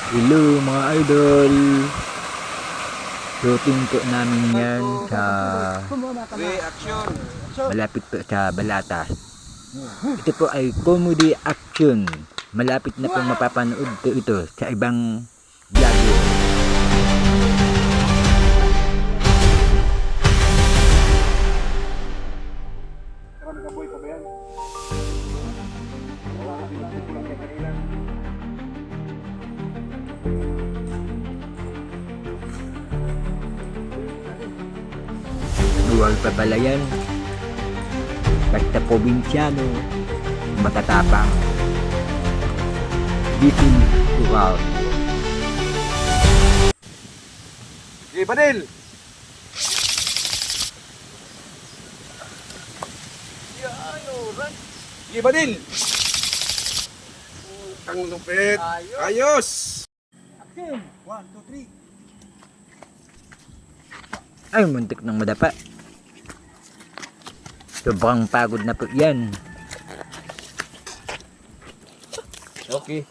Hello mga idol. Shooting po namin yan sa Reaction. malapit po sa Balatas. Ito po ay comedy action. Malapit na pong mapapanood po ito sa ibang vlogger. Karami ka boy pa ba yan? Wala ka din ako lang kay kanila. Duwal pa pala yan. Basta probinsyano, matatapang. Bitin Ural. Okay, Badil! Okay, Badil! Ang lupit! Ayos! Action! 1, 2, 3. Ay, muntik ng madapa. Sobrang pagod na po yan. Okay.